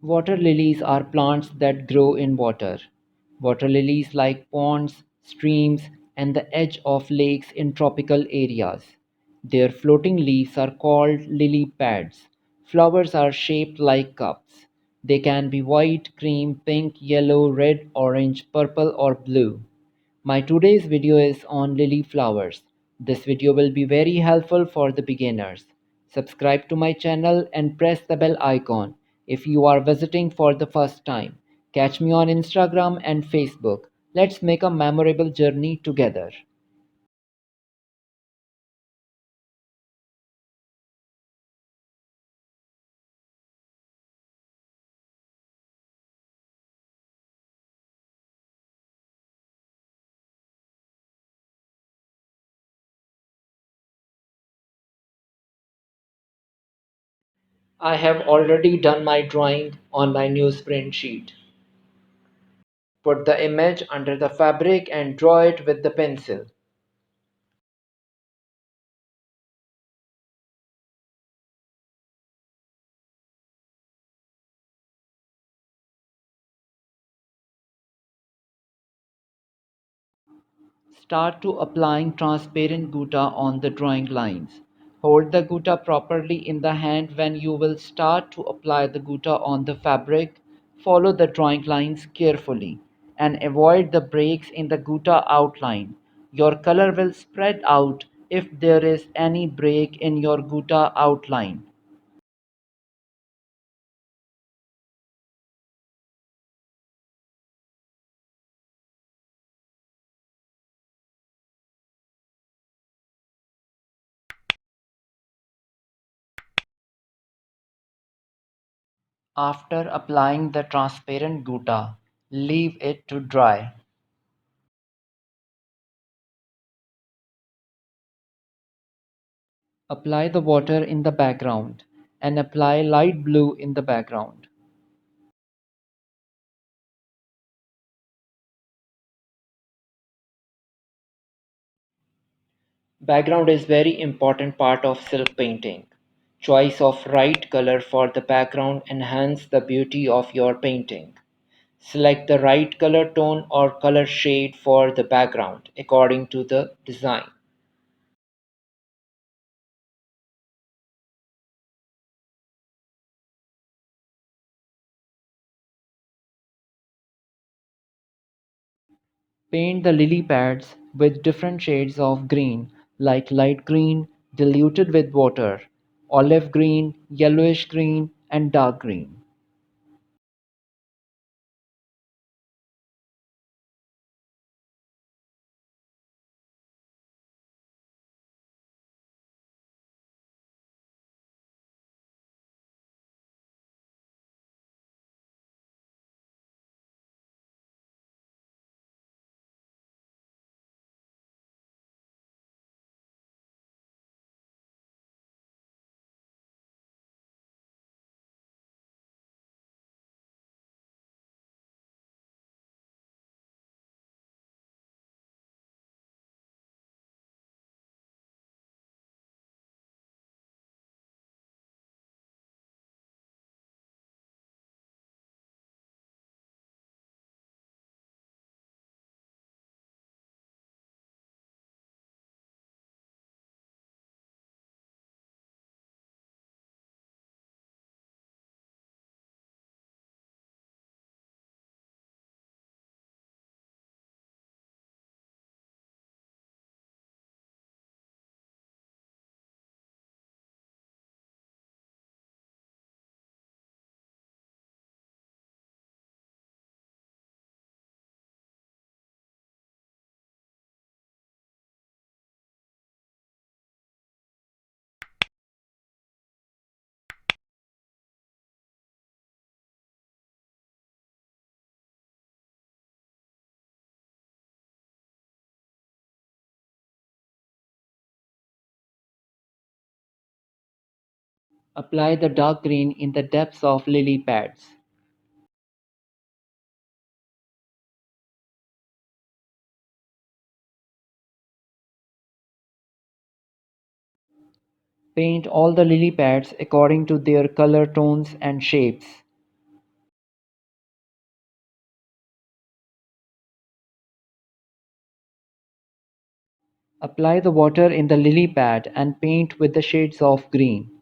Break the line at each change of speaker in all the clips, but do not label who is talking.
Water lilies are plants that grow in water. Water lilies like ponds, streams, and the edge of lakes in tropical areas. Their floating leaves are called lily pads. Flowers are shaped like cups. They can be white, cream, pink, yellow, red, orange, purple, or blue. My today's video is on lily flowers. This video will be very helpful for the beginners. Subscribe to my channel and press the bell icon if you are visiting for the first time. Catch me on Instagram and Facebook. Let's make a memorable journey together. I have already done my drawing on my newsprint sheet. Put the image under the fabric and draw it with the pencil. Start to applying transparent gutta on the drawing lines. Hold the gutta properly in the hand when you will start to apply the gutta on the fabric. Follow the drawing lines carefully and avoid the breaks in the gutta outline. Your color will spread out if there is any break in your gutta outline. After applying the transparent gutta, leave it to dry. Apply the water in the background and apply light blue in the background. Background is very important part of silk painting. Choice of right color for the background enhance the beauty of your painting. Select the right color tone or color shade for the background according to the design. Paint the lily pads with different shades of green like light green diluted with water, olive green, yellowish green, and dark green. Apply the dark green in the depths of lily pads. Paint all the lily pads according to their color tones and shapes. Apply the water in the lily pad and paint with the shades of green.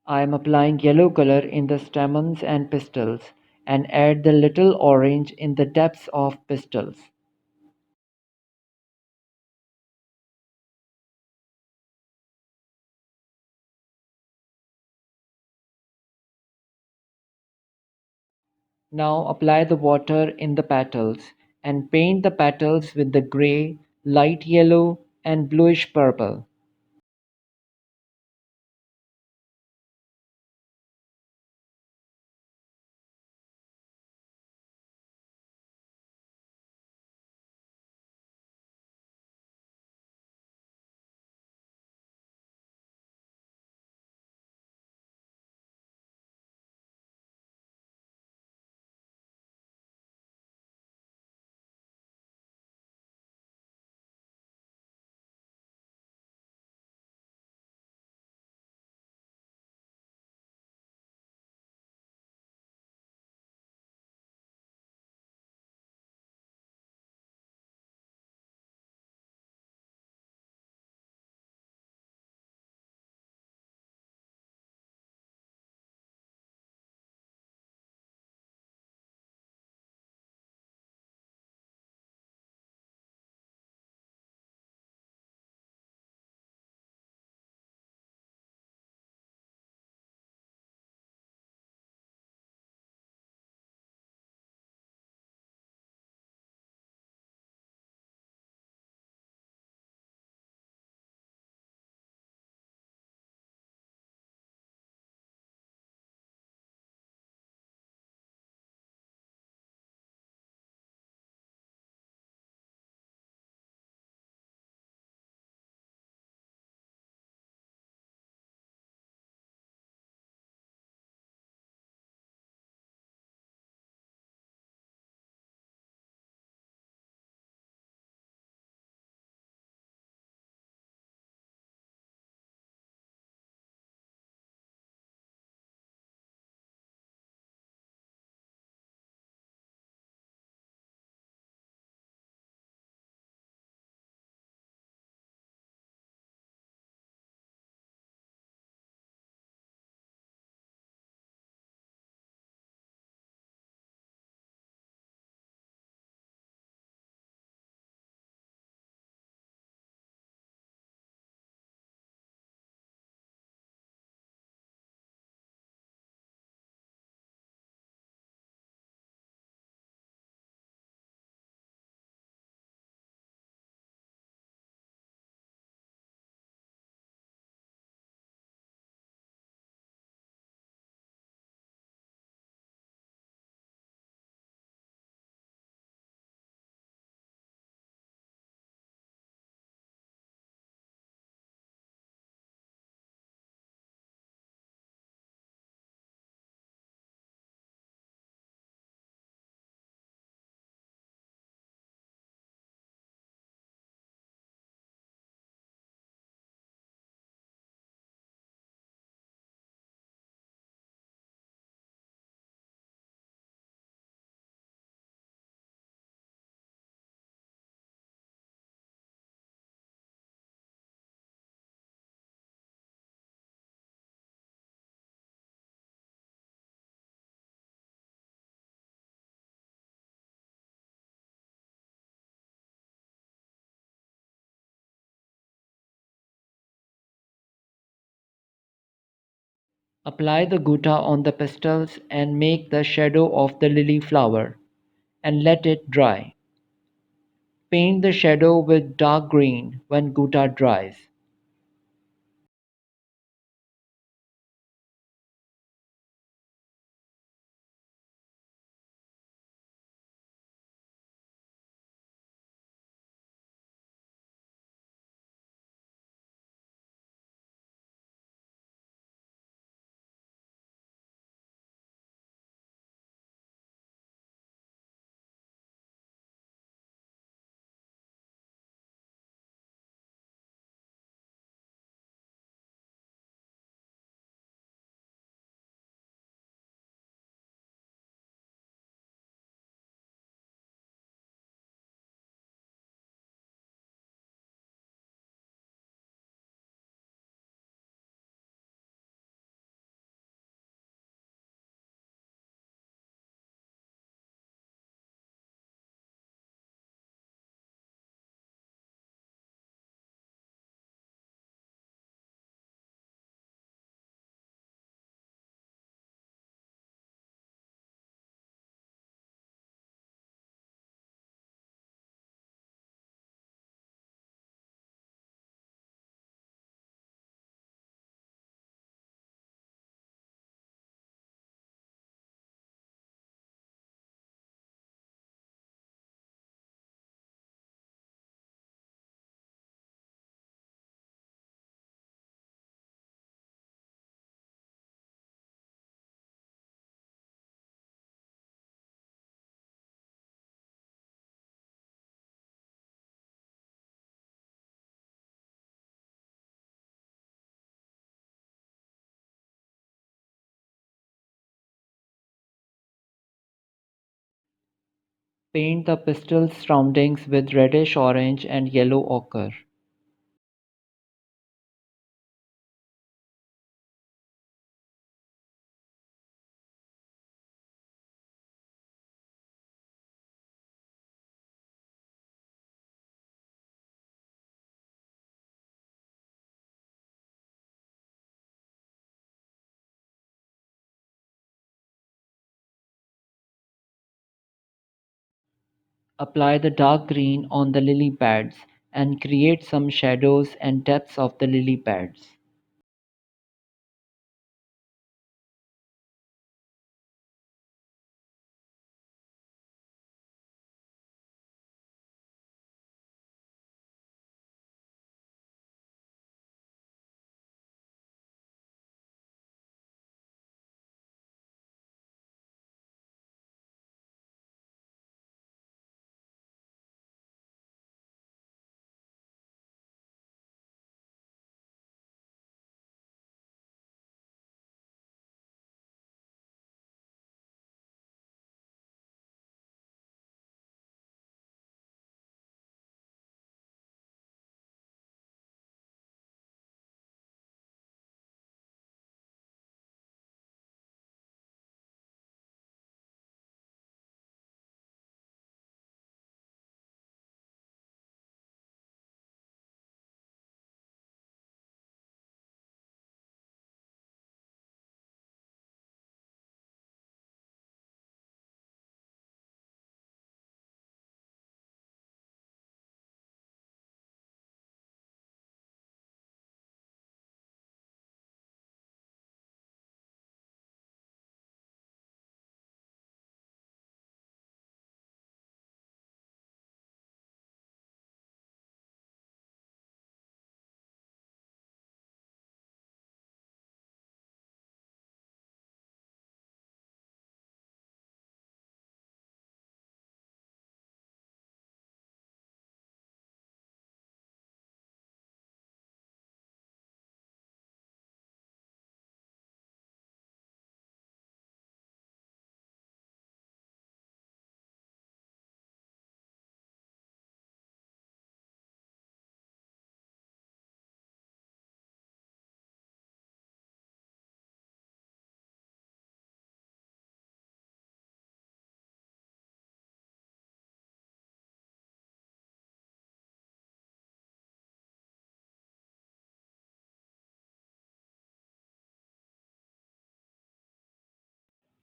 I am applying yellow color in the stamens and pistils and add the little orange in the depths of pistils. Now apply the water in the petals and paint the petals with the gray, light yellow, and bluish purple. Apply the gutta on the pastels and make the shadow of the lily flower and let it dry. Paint the shadow with dark green when gutta dries. Paint the pastel surroundings with reddish orange and yellow ochre. Apply the dark green on the lily pads and create some shadows and depths of the lily pads.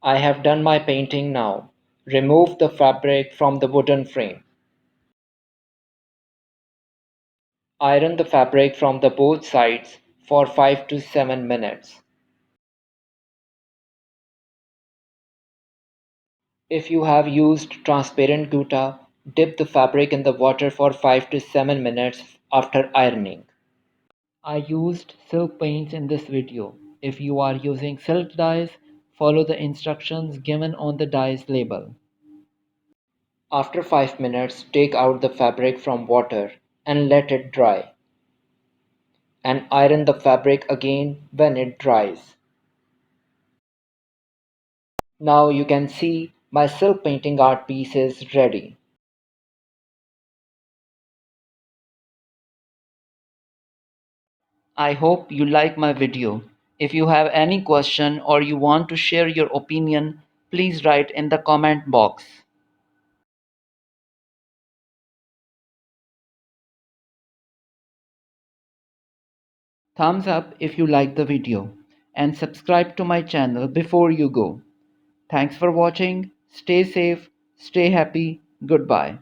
I have done my painting now. Remove the fabric from the wooden frame. Iron the fabric from the both sides for 5 to 7 minutes. If you have used transparent gutta, dip the fabric in the water for 5 to 7 minutes after ironing. I used silk paints in this video. If you are using silk dyes, follow the instructions given on the dyes label. After 5 minutes, take out the fabric from water and let it dry, and iron the fabric again when it dries. Now you can see my silk painting art piece is ready. I hope you like my video. If you have any question or you want to share your opinion, please write in the comment box. Thumbs up if you like the video and subscribe to my channel before you go. Thanks for watching. Stay safe, stay happy. Goodbye.